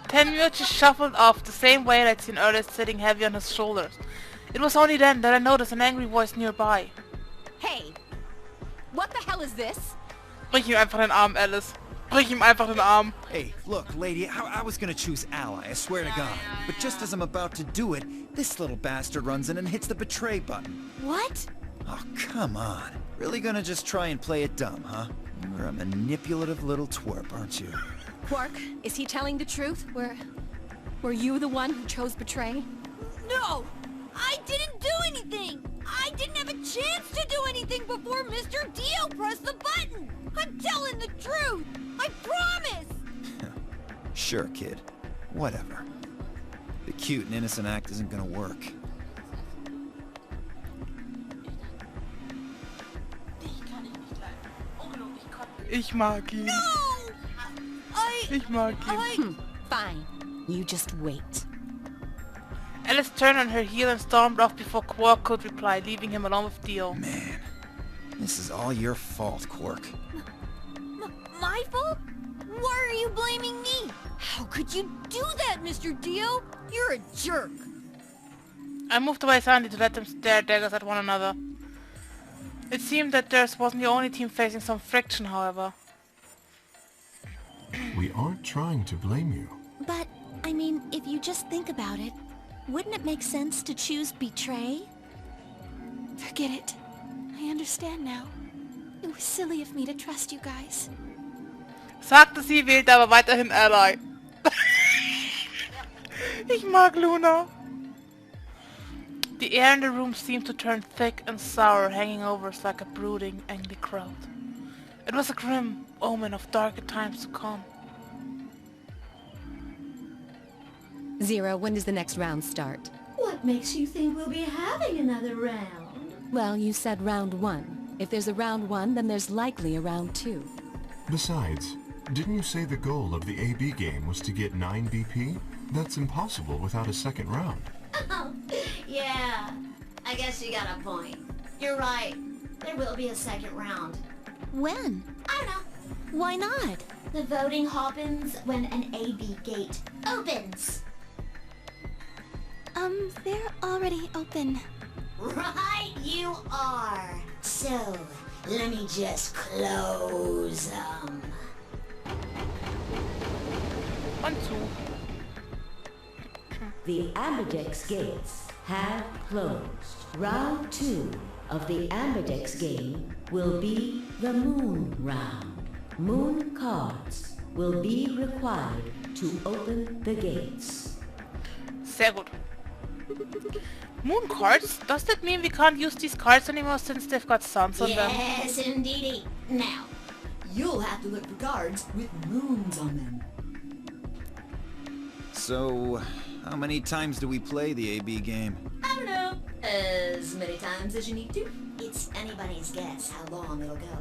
Tenmue just shuffled off the same way I'd seen earlier, sitting heavy on his shoulders. It was only then that I noticed an angry voice nearby. Hey, what the hell is this? Brich ihm einfach den Arm, Alice. Brich ihm einfach den Arm. Hey, look, lady, I was gonna choose ally, I swear to God. But just as I'm about to do it, this little bastard runs in and hits the betray button. What? Oh, come on. Really gonna just try and play it dumb, huh? You're a manipulative little twerp, aren't you? Quark, is he telling the truth? Were you the one who chose betray? No! I didn't do anything! I didn't have a chance to do anything before Mr. Dio pressed the button! I'm telling the truth! I promise! Sure, kid. Whatever. The cute and innocent act isn't gonna work. Ich mag ihn. No! Ich mag ihn. Fine. You just wait. Alice turned on her heel and stormed off before Quark could reply, leaving him alone with Dio. Man, this is all your fault, Quark. My fault? Why are you blaming me? How could you do that, Mr. Dio? You're a jerk. I moved away silently to let them stare daggers at one another. It seemed that theirs wasn't the only team facing some friction, however. We aren't trying to blame you. But, I mean, if you just think about it, wouldn't it make sense to choose betray? Forget it. I understand now. It was silly of me to trust you guys. Sagte sie, wählte aber weiterhin Ally. Ich mag Luna. The air in the room seemed to turn thick and sour, hanging over us like a brooding, angry crowd. It was a grim omen of darker times to come. Zero, when does the next round start? What makes you think we'll be having another round? Well, you said round 1. If there's a round 1, then there's likely a round 2. Besides, didn't you say the goal of the AB game was to get 9 BP? That's impossible without a second round. Oh, yeah. I guess you got a point. You're right. There will be a second round. When? I don't know. Why not? The voting happens when an AB gate opens. They're already open. Right you are. So, let me just close them. Und zu. The Ambidex gates have closed. Round 2 of the Ambidex game will be the Moon round. Moon cards will be required to open the gates. Sehr gut. Moon cards? Does that mean we can't use these cards anymore since they've got suns on them? Yes, indeedy. Now, You'll have to look for cards with moons on them. So, how many times do we play the AB game? I don't know. As many times as you need to. It's anybody's guess how long it'll go.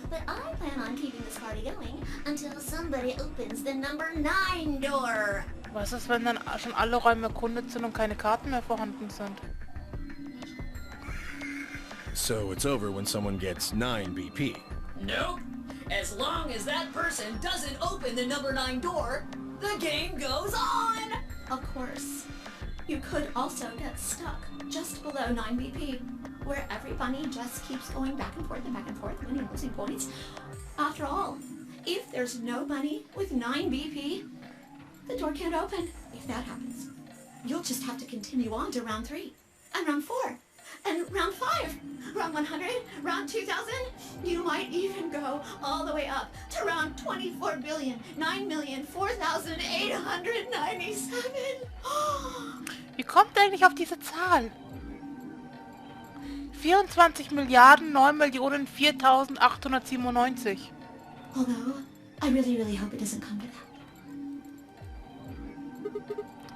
But I plan on keeping this party going until somebody opens the number 9 door. Was ist, wenn dann schon alle Räume erkundet sind und keine Karten mehr vorhanden sind? So it's over when someone gets 9 BP. Nope. As long as that person doesn't open the number 9 door, the game goes on! Of course. You could also get stuck just below 9 BP, where every bunny just keeps going back and forth, winning and losing points. After all, if there's no bunny with 9 BP, the door can't open. If that happens, you'll just have to continue on to round 3, and round 4, and round 5, round 100, round 2000. You might even go all the way up to round 24,9,004,897. Wie kommt er eigentlich auf diese Zahl? 24.009.004.897. Although, I really hope it doesn't come to that.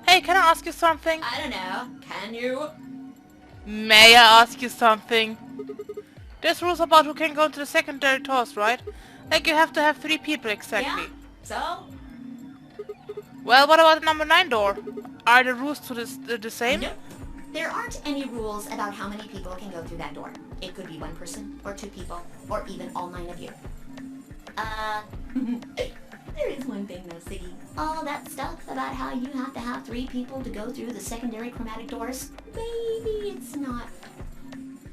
Hey, can I ask you something? I don't know. Can you? May I ask you something? There's rules about who can go into the secondary toss, right? Like you have to have 3 people exactly. Yeah? So? Well, what about the number 9 door? Are the rules to this the same? Nope. There aren't any rules about how many people can go through that door. It could be 1 person, or 2 people, or even all 9 of you. There is one thing though, Siggy. All that stuff about how you have to have 3 people to go through the secondary chromatic doors, maybe it's not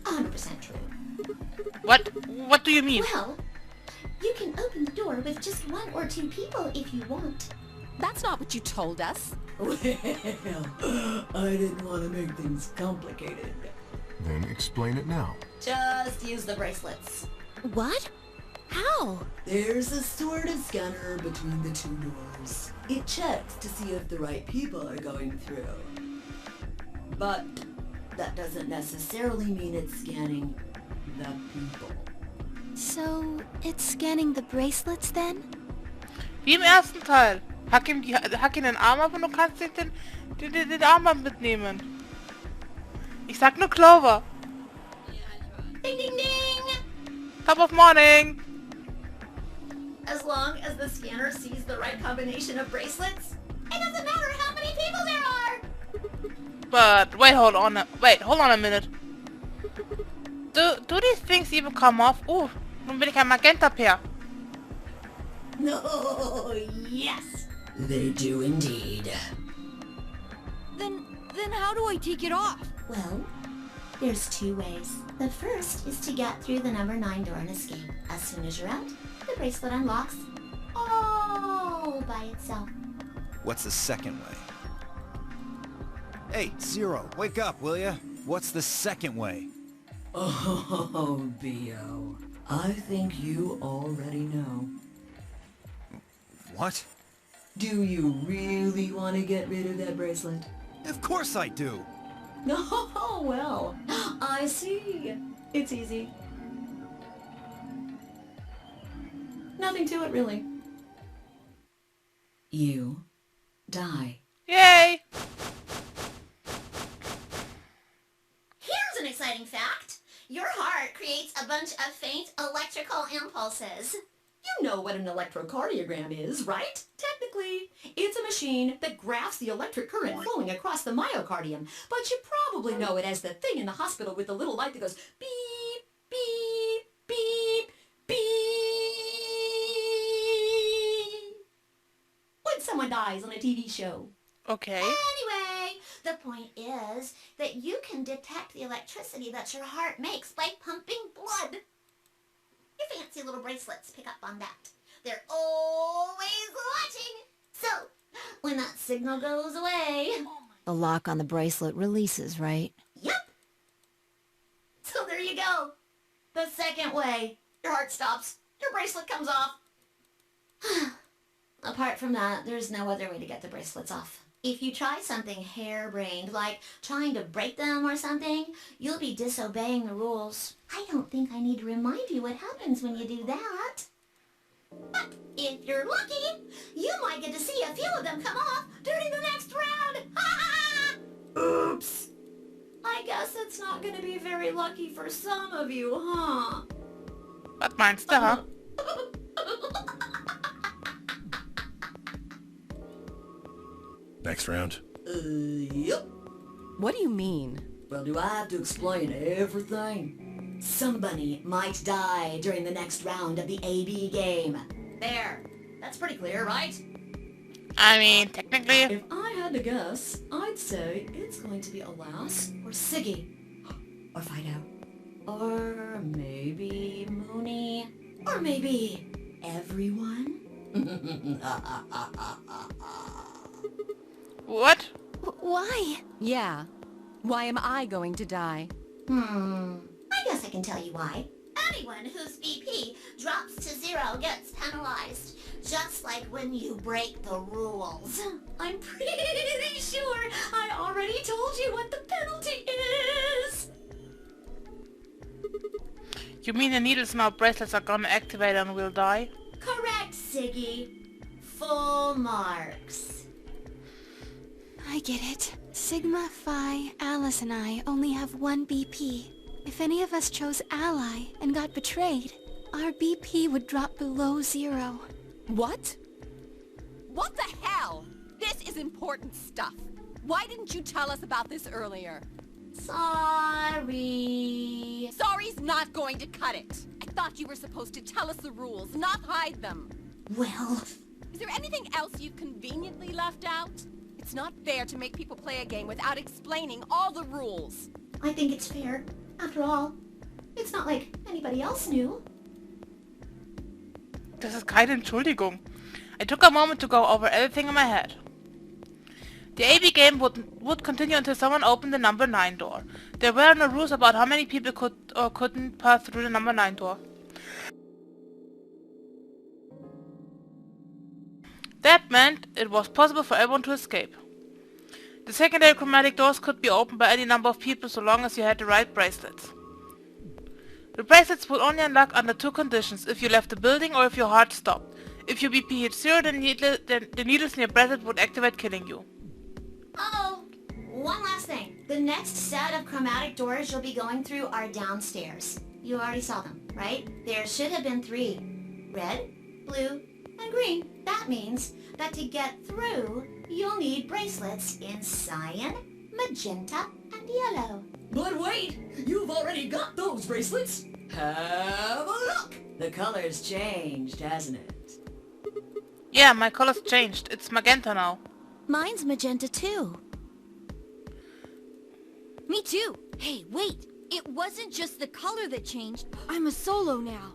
100% true. What? What do you mean? Well, you can open the door with just 1 or 2 people if you want. That's not what you told us. Well, I didn't want to make things complicated. Then explain it now. Just use the bracelets. What? How? There's a sort of scanner between the 2 doors. It checks to see if the right people are going through. But that doesn't necessarily mean it's scanning the people. So, it's scanning the bracelets then? Wie im ersten Teil. Hack ihm den Arm ab und du kannst den Armband mitnehmen. Ich sag nur Clover. Ding ding ding! Top of morning. As long as the scanner sees the right combination of bracelets, it doesn't matter how many people there are! But wait, hold on a minute. Do these things even come off? Nun bin ich ein Magenta-Pair. No, yes! They do indeed. Then how do I take it off? Well, there's 2 ways. The first is to get through the number 9 door and escape. As soon as you're out, the bracelet unlocks all by itself. What's the second way? Hey, Zero, wake up, will ya? What's the second way? Oh, B.O. I think you already know. What? Do you really want to get rid of that bracelet? Of course I do! Oh, well, I see. It's easy. Nothing to it, really. You die. Yay! Here's an exciting fact. Your heart creates a bunch of faint electrical impulses. You know what an electrocardiogram is, right? Technically, it's a machine that graphs the electric current flowing across the myocardium, but you probably know it as the thing in the hospital with the little light that goes beep, beep, beep, beep. When someone dies on a TV show. Okay. Anyway, the point is that you can detect the electricity that your heart makes by pumping blood. Your fancy little bracelets pick up on that. They're always watching. So, when that signal goes away... The lock on the bracelet releases, right? Yep. So there you go. The second way. Your heart stops. Your bracelet comes off. Apart from that, there's no other way to get the bracelets off. If you try something harebrained, like trying to break them or something, you'll be disobeying the rules. I don't think I need to remind you what happens when you do that. But if you're lucky, you might get to see a few of them come off during the next round. Oops. I guess it's not going to be very lucky for some of you, huh? Was meinst du, huh? Next round. Yep. What do you mean? Well, do I have to explain everything? Somebody might die during the next round of the AB game. There. That's pretty clear, right? I mean, technically... If I had to guess, I'd say it's going to be Alas or Siggy. Or Fido. Or maybe Mooney. Or maybe everyone. What? Why? Yeah. Why am I going to die? I guess I can tell you why. Anyone whose BP drops to 0 gets penalized. Just like when you break the rules. I'm pretty sure I already told you what the penalty is. You mean the needle smell bracelets are gonna activate and we'll die? Correct, Siggy. Full marks. I get it. Sigma, Phi, Alice, and I only have 1 BP. If any of us chose Ally and got betrayed, our BP would drop below 0. What? What the hell? This is important stuff. Why didn't you tell us about this earlier? Sorry. Sorry's not going to cut it. I thought you were supposed to tell us the rules, not hide them. Well, Is there anything else you've conveniently left out? It's not fair to make people play a game without explaining all the rules. I think it's fair. After all, it's not like anybody else knew. Das ist keine Entschuldigung. I took a moment to go over everything in my head. The AB game would continue until someone opened the number 9 door. There were no rules about how many people could or couldn't pass through the number 9 door. That meant it was possible for everyone to escape. The secondary chromatic doors could be opened by any number of people so long as you had the right bracelets. The bracelets would only unlock under 2 conditions: if you left the building or if your heart stopped. If your BP hit 0, then the needles in your bracelet would activate, killing you. Oh, one last thing. The next set of chromatic doors you'll be going through are downstairs. You already saw them, right? There should have been 3. Red, blue, and green. That means that to get through, you'll need bracelets in cyan, magenta, and yellow. But wait! You've already got those bracelets! Have a look! The color's changed, hasn't it? Yeah, my color's changed. It's magenta now. Mine's magenta too. Me too. Hey, wait. It wasn't just the color that changed. I'm a solo now.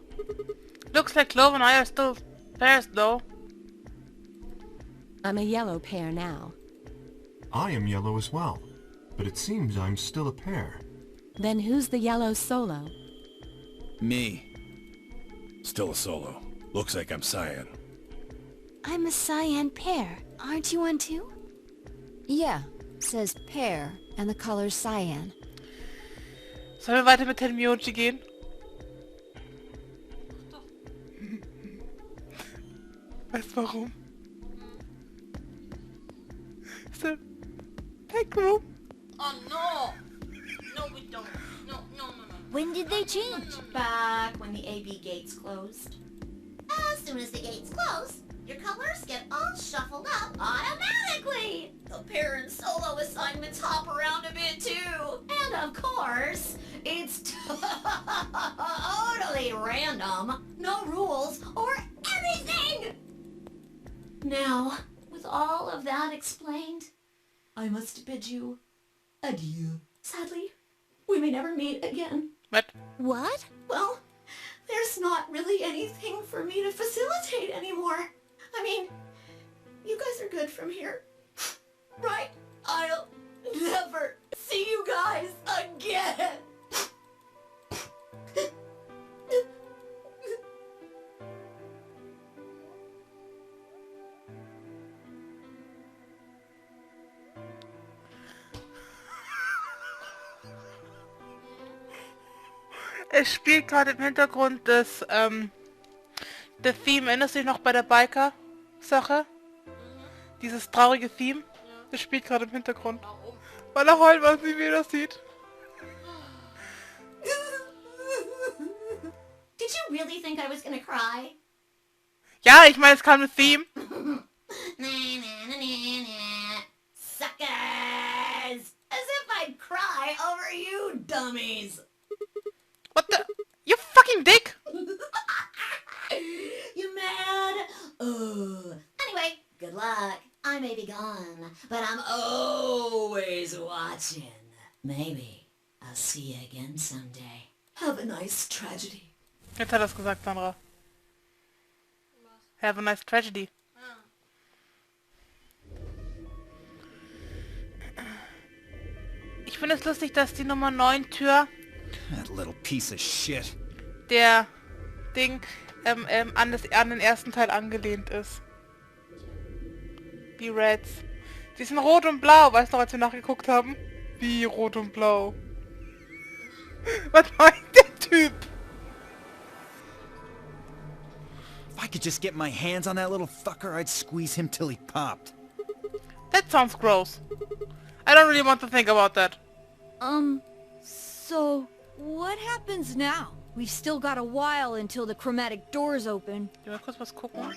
Looks like Clove and I are still pairs though. I'm a yellow pair now. I am yellow as well, but it seems I'm still a pair. Then who's the yellow solo? Me. Still a solo. Looks like I'm cyan. I'm a cyan pair. Aren't you one too? Yeah, says pear and the color's cyan. Sollen wir weiter mit Tenmyoji gehen? Weißt du warum? Ist der Backroom? Oh no! No, we don't. No. When did they change? Back when the AB gates closed. As soon as the gates close, your colors get all shuffled up automatically. The pair and solo assignments hop around a bit too. And of course, it's totally random. No rules or anything. Now, with all of that explained, I must bid you adieu. Sadly, we may never meet again. What? Well, there's not really anything for me to facilitate anymore. I mean, you guys are good from here, right? I'll never see you guys again. Es spielt gerade im Hintergrund das, der Theme. Erinnerst du dich noch bei der Biker-Sache? Dieses traurige Theme? Das spielt gerade im Hintergrund. Weil er heult, weil sie wieder sieht. Did you really think I was gonna cry? Ja, ich meine, es kam ein Theme. Suckers! As if I'd cry over you dummies! What the? You fucking dick! You mad? Oh. Anyway, good luck. I may be gone, but I'm always watching. Maybe I'll see you again someday. Have a nice tragedy. Jetzt hat er es gesagt, Sandra. Have a nice tragedy. Ich finde es lustig, dass die Nummer 9 Tür That little piece of shit. der Ding an den ersten Teil angelehnt ist. Die Reds. Die sind rot und blau, weißt du noch, als wir nachgeguckt haben? Wie rot und blau? Was meint der Typ? If I could just get my hands on that little fucker, I'd squeeze him till he popped. That sounds gross. I don't really want to think about that. So what happens now? We've still got a while until the chromatic doors open. Ich will mal kurz was gucken.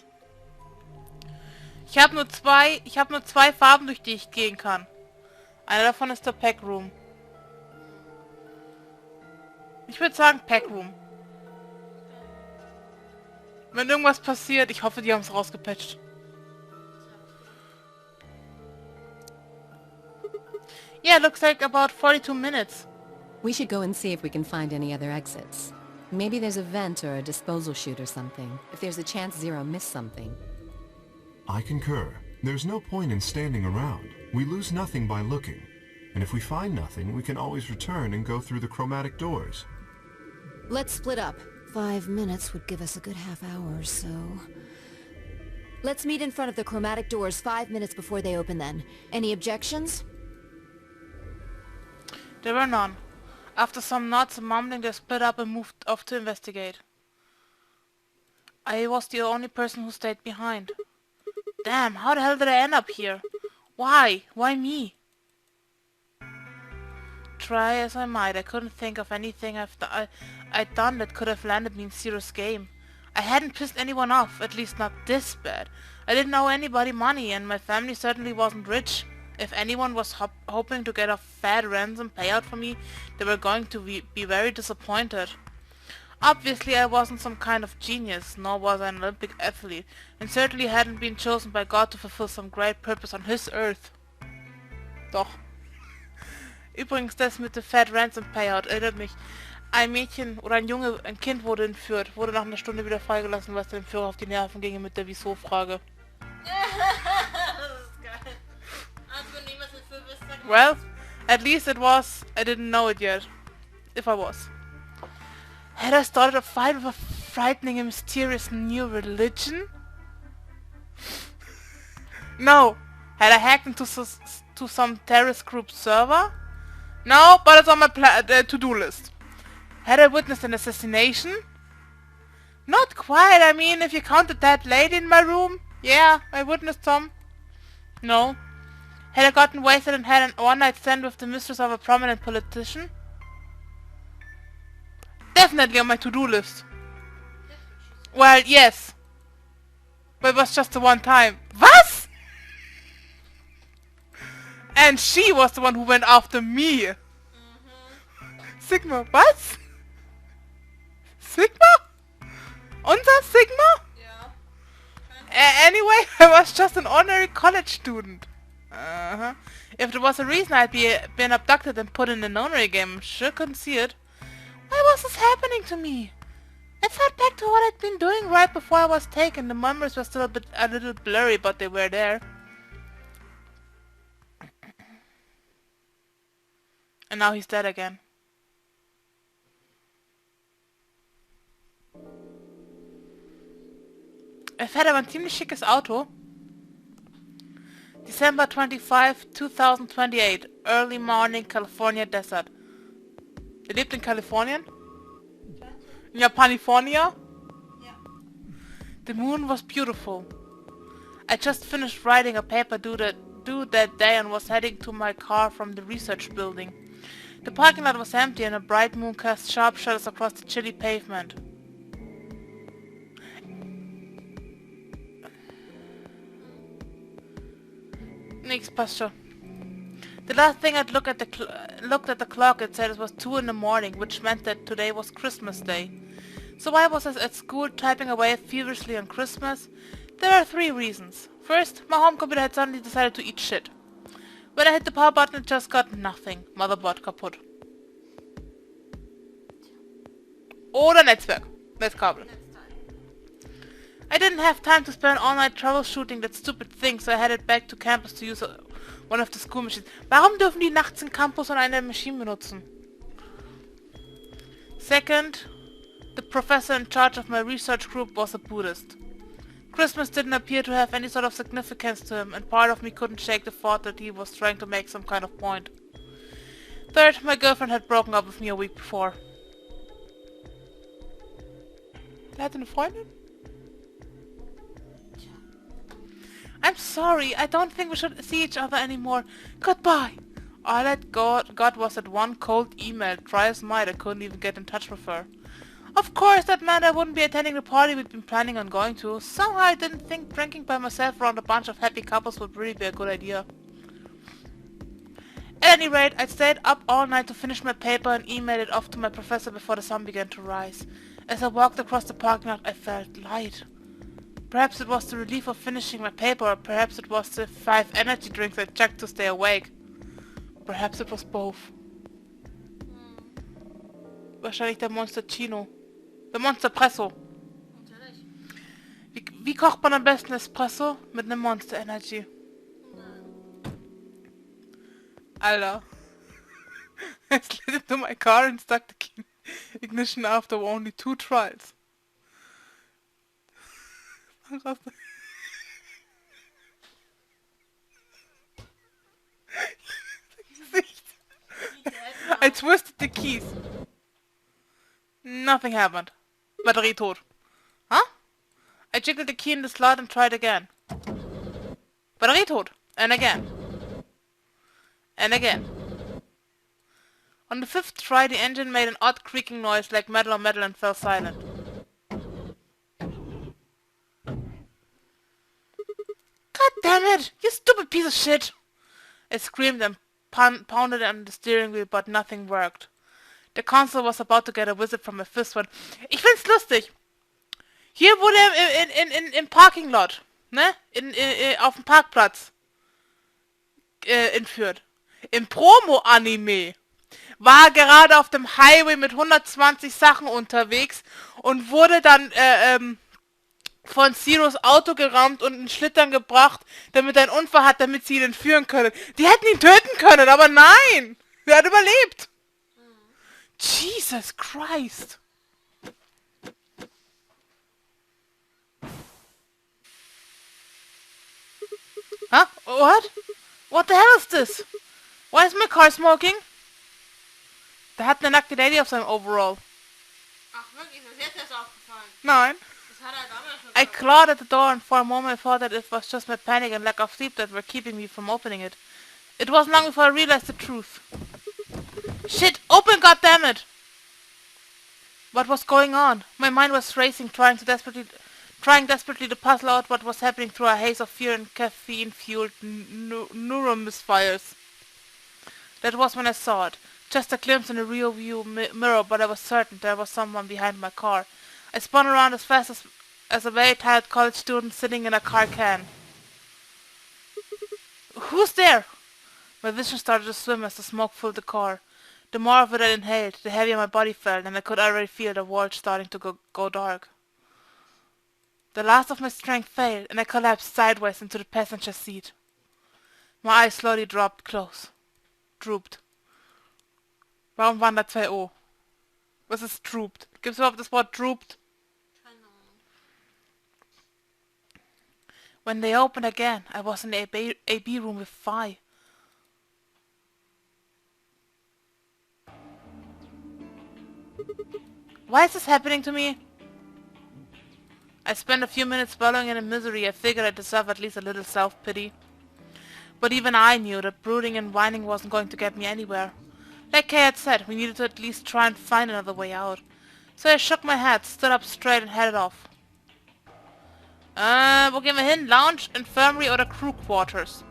Ich habe nur zwei Farben, durch die ich gehen kann. Einer davon ist der Pack Room. Ich würde sagen Pack Room. Wenn irgendwas passiert, ich hoffe, die haben es rausgepatcht. Yeah, looks like about 42 minutes. We should go and see if we can find any other exits. Maybe there's a vent or a disposal chute or something, if there's a chance Zero missed something. I concur. There's no point in standing around. We lose nothing by looking. And if we find nothing, we can always return and go through the chromatic doors. Let's split up. 5 minutes would give us a good half hour or so. Let's meet in front of the chromatic doors 5 minutes before they open then. Any objections? There were none. After some nods and mumbling, they split up and moved off to investigate. I was the only person who stayed behind. Damn, how the hell did I end up here? Why? Why me? Try as I might, I couldn't think of anything I'd done that could have landed me in Zero's game. I hadn't pissed anyone off, at least not this bad. I didn't owe anybody money, and my family certainly wasn't rich. If anyone was hoping to get a fat ransom payout from me, they were going to be very disappointed. Obviously, I wasn't some kind of genius, nor was I an Olympic athlete, and certainly hadn't been chosen by God to fulfill some great purpose on his earth. Doch. Übrigens, das mit der Fat Ransom Payout erinnert mich. Ein Mädchen oder ein Junge, ein Kind wurde entführt, wurde nach einer Stunde wieder freigelassen, was dem Entführer auf die Nerven ging mit der Wieso-Frage. Well, at least it was. I didn't know it yet. If I was. Had I started a fight with a frightening and mysterious new religion? No. Had I hacked into some terrorist group server? No, but it's on my to-do list. Had I witnessed an assassination? Not quite. I mean, if you counted that lady in my room, yeah, I witnessed some. No. Had I gotten wasted and had an one-night stand with the mistress of a prominent politician? Definitely on my to-do list. Well, yes. But it was just the one time. Was? And she was the one who went after me. Sigma, was? Sigma? Unser Sigma? Yeah. Anyway, I was just an ordinary college student. If there was a reason I'd been abducted and put in a nonary game, sure couldn't see it. Why was this happening to me? I thought back to what I'd been doing right before I was taken. The memories were still a little blurry, but they were there. And now he's dead again. Er fährt aber ein ziemlich schickes Auto. December 25, 2028. Early morning, California desert. Er lebt in Kalifornien? In Japanifornia? Yeah. The moon was beautiful. I just finished writing a paper due that day and was heading to my car from the research building. The parking lot was empty and a bright moon cast sharp shadows across the chilly pavement. Nix, passt schon. The last thing I'd looked at the clock, it said it was 2 in the morning, which meant that today was Christmas Day. So why was I at school typing away feverishly on Christmas? There are 3 reasons. First, my home computer had suddenly decided to eat shit. When I hit the power button, it just got nothing. Motherboard kaputt. Oder Netzwerk. Netzkabel. I didn't have time to spend all night troubleshooting that stupid thing, so I headed back to campus to use one of the school machines. Warum dürfen die nachts im Campus und eine Maschine benutzen? Second, the professor in charge of my research group was a Buddhist. Christmas didn't appear to have any sort of significance to him, and part of me couldn't shake the thought that he was trying to make some kind of point. Third, my girlfriend had broken up with me a week before. Der hatte eine Freundin? I'm sorry, I don't think we should see each other anymore. Goodbye! All I got was that one cold email. Try as might, I couldn't even get in touch with her. Of course, that meant I wouldn't be attending the party we'd been planning on going to. Somehow I didn't think drinking by myself around a bunch of happy couples would really be a good idea. At any rate, I stayed up all night to finish my paper and emailed it off to my professor before the sun began to rise. As I walked across the parking lot, I felt light. Perhaps it was the relief of finishing my paper, or perhaps it was the 5 energy drinks I chugged to stay awake. Perhaps it was both. Wahrscheinlich der Monstercino. Der Monsterpresso. Wie kocht man am besten Espresso? Mit einem Monster Energy. Alter. I slid into my car and stuck the key ignition after only 2 trials. I twisted the keys. Nothing happened. Batterie tot. Huh? I jiggled the key in the slot and tried again. Batterie tot. And again. And again. On the 5th try, the engine made an odd creaking noise like metal on metal and fell silent. God damn it! You stupid piece of shit! I screamed and pounded on the steering wheel, but nothing worked. The console was about to get a visit from my fist when... Ich find's lustig! Hier wurde im Parking Lot, ne? Auf dem Parkplatz entführt. Im Promo-Anime war gerade auf dem Highway mit 120 Sachen unterwegs und wurde dann von Zeros Auto gerammt und in Schlittern gebracht, damit er einen Unfall hat, damit sie ihn entführen können. Die hätten ihn töten können, aber nein! Er hat überlebt! Jesus Christ! Huh? What? What the hell is this? Why is my car smoking? Der hat eine nackte Lady auf seinem Overall. Ach wirklich, das ist jetzt erst aufgefallen. Nein. Das hat er damals schon I clawed at the door and for a moment I thought that it was just my panic and lack of sleep that were keeping me from opening it. It wasn't long before I realized the truth. Shit! Open, goddammit! What was going on? My mind was racing, trying desperately to puzzle out what was happening through a haze of fear and caffeine-fueled neural misfires. That was when I saw it. Just a glimpse in the rear view mirror, but I was certain there was someone behind my car. I spun around as fast as a very tired college student sitting in a car can. Who's there? My vision started to swim as the smoke filled the car. The more of it I inhaled, the heavier my body felt, and I could already feel the world starting to go dark. The last of my strength failed, and I collapsed sideways into the passenger seat. My eyes slowly dropped drooped. Warum waren da 2 O? Was ist drooped? Gibt es überhaupt das Wort drooped? Keine Ahnung. When they opened again, I was in the AB room with Phi. Why is this happening to me? I spent a few minutes wallowing in misery. I figured I deserved at least a little self-pity. But even I knew that brooding and whining wasn't going to get me anywhere. Like Kay had said, we needed to at least try and find another way out. So I shook my head, stood up straight and headed off. Wo gehen wir hin? Lounge, Infirmary oder Crew Quarters?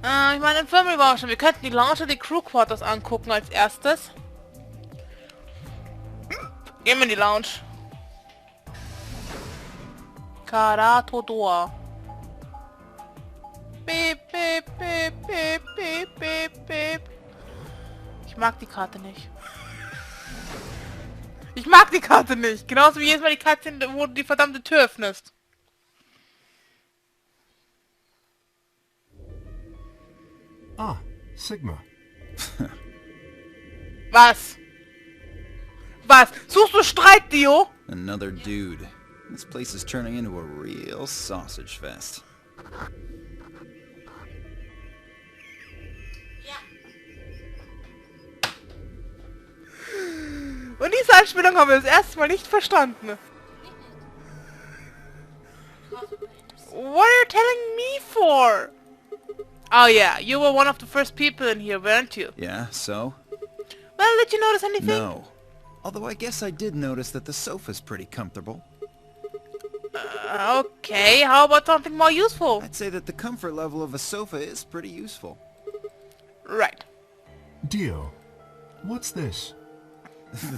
Ich meine, Infirmary war auch schon. Wir könnten die Lounge oder die Crew Quarters angucken als erstes. Gehen wir in die Lounge. Karatodor. Beep, beep, beep, beep, beep, beep, beep. Ich mag die Karte nicht. Ich mag die Karte nicht. Genauso wie jedes Mal die Karte, wo du die verdammte Tür öffnest. Ah, Sigma. Was? Was? Suchst du Streit, Dio? Another dude. This place is turning into a real sausage fest. Und diese Anspielung haben wir das erste Mal nicht verstanden. What are you telling me for? Oh yeah, you were one of the first people in here, weren't you? Yeah, so? Well, did you notice anything? No. Although I guess I did notice that the sofa's pretty comfortable. Okay, how about something more useful? I'd say that the comfort level of a sofa is pretty useful. Right. Dio, what's this?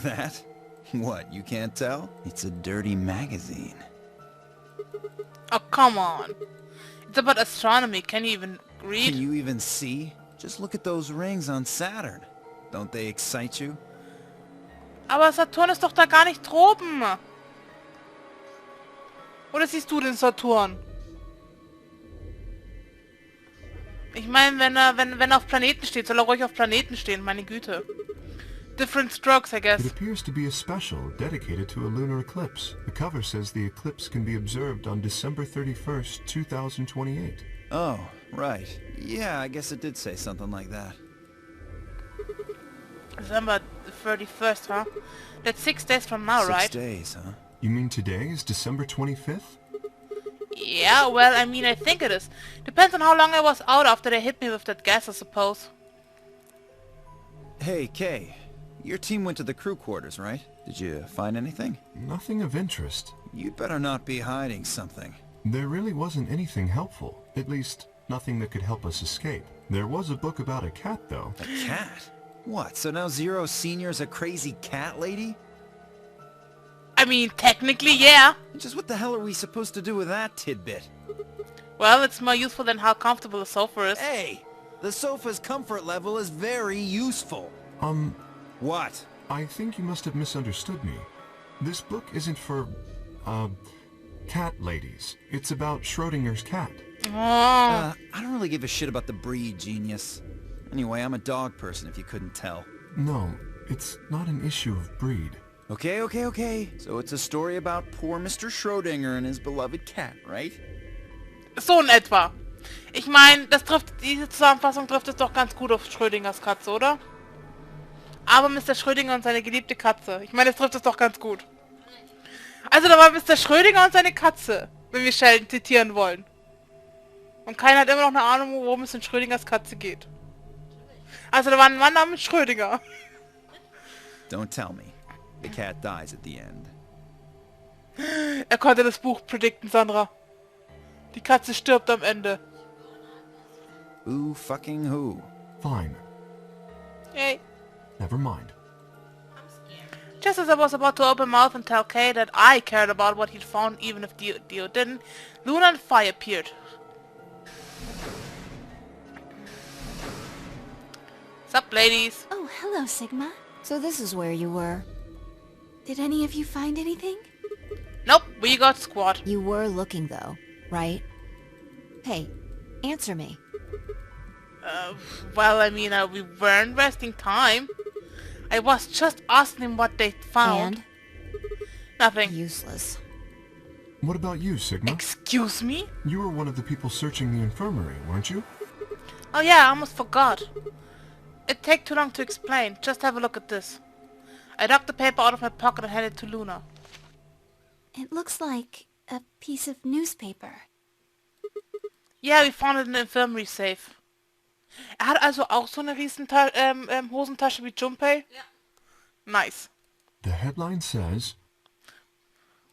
That? What, you can't tell? It's a dirty magazine. Oh, come on. It's about astronomy. Can you even read? Can you even see? Just look at those rings on Saturn. Don't they excite you? Aber Saturn ist doch da gar nicht droben. Oder siehst du den Saturn? Ich meine, wenn er auf Planeten steht, soll er ruhig auf Planeten stehen, meine Güte. Different strokes, I guess. It appears to be a special dedicated to a lunar eclipse. The cover says the eclipse can be observed on December 31st, 2028. Oh, right. Yeah, I guess it did say something like that. December 31st, huh? That's 6 days from now, right? 6 days, huh? You mean today is December 25th? Yeah, well, I mean, I think it is. Depends on how long I was out after they hit me with that gas, I suppose. Hey, Kay. Your team went to the crew quarters, right? Did you find anything? Nothing of interest. You'd better not be hiding something. There really wasn't anything helpful. At least, nothing that could help us escape. There was a book about a cat, though. A cat? What, so now Zero Senior's a crazy cat lady? I mean, technically, yeah. Just what the hell are we supposed to do with that tidbit? Well, it's more useful than how comfortable the sofa is. Hey! The sofa's comfort level is very useful. What? I think you must have misunderstood me. This book isn't for, cat ladies. It's about Schrodinger's cat. I don't really give a shit about the breed, genius. Anyway, I'm a dog person, if you couldn't tell. No, it's not an issue of breed. Okay. So it's a story about poor Mr. Schrodinger and his beloved cat, right? So in etwa. Ich meine, diese Zusammenfassung trifft es doch ganz gut auf Schrödingers Katze, oder? Aber Mr. Schrödinger und seine geliebte Katze. Ich meine, das trifft es doch ganz gut. Also da war Mr. Schrödinger und seine Katze, wenn wir Sheldon zitieren wollen. Und keiner hat immer noch eine Ahnung, worum es in Schrödingers Katze geht. Also da war ein Mann namens Schrödinger. Don't tell me. The cat dies at the end. Er konnte das Buch predikten, Sandra. Die Katze stirbt am Ende. Who fucking who? Fine. Yay. Never mind. Just as I was about to open mouth and tell Kay that I cared about what he'd found even if Dio didn't, Luna and Fi appeared. Sup, ladies? Oh, hello, Sigma. So this is where you were. Did any of you find anything? Nope, we got squad. You were looking, though, right? Hey, answer me. Well, I mean, we weren't wasting time. I was just asking him what they found. And? Nothing. Useless. What about you, Sigma? Excuse me? You were one of the people searching the infirmary, weren't you? Oh yeah, I almost forgot. It'd take too long to explain. Just have a look at this. I dug the paper out of my pocket and handed it to Luna. It looks like a piece of newspaper. Yeah, we found it in the infirmary safe. Hat also auch so eine riesen Hosentasche wie Junpei? Ja. Nice. The headline says,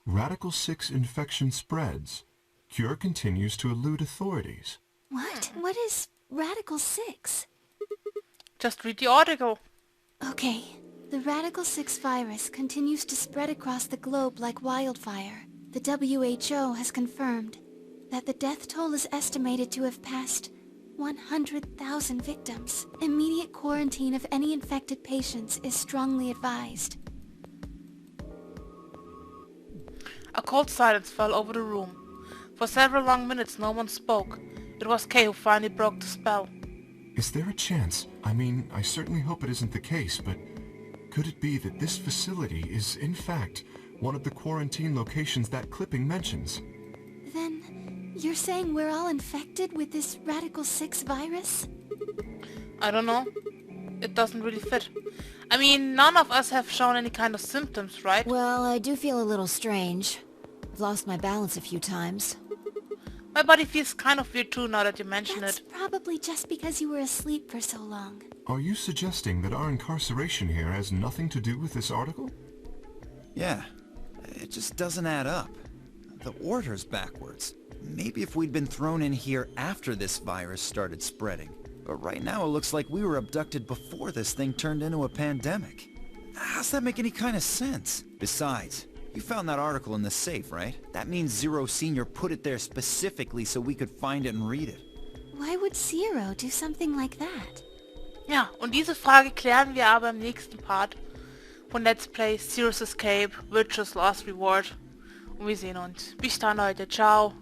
Radical 6 infection spreads. Cure continues to elude authorities. What? What is Radical 6? Just read the article. Okay. The Radical 6 virus continues to spread across the globe like wildfire. The WHO has confirmed that the death toll is estimated to have passed 100,000 victims. Immediate quarantine of any infected patients is strongly advised. A cold silence fell over the room. For several long minutes no one spoke. It was Kay who finally broke the spell. Is there a chance? I mean, I certainly hope it isn't the case, but could it be that this facility is, in fact, one of the quarantine locations that clipping mentions? Then, you're saying we're all infected with this Radical 6 virus? I don't know. It doesn't really fit. I mean, none of us have shown any kind of symptoms, right? Well, I do feel a little strange. I've lost my balance a few times. My body feels kind of weird too now that you mention That's it. probably just because you were asleep for so long. Are you suggesting that our incarceration here has nothing to do with this article? Yeah, it just doesn't add up. The order's backwards. Maybe if we'd been thrown in here after this virus started spreading. But right now it looks like we were abducted before this thing turned into a pandemic. How's that make any kind of sense? Besides, You found that article in the safe, right? That means Zero Senior put it there specifically so we could find it and read it. Why would Zero do something like that? Ja, und diese Frage klären wir aber im nächsten Part von Let's Play Zero's Escape, Witcher's Last Reward. Und wir sehen uns. Bis dann, Leute. Ciao.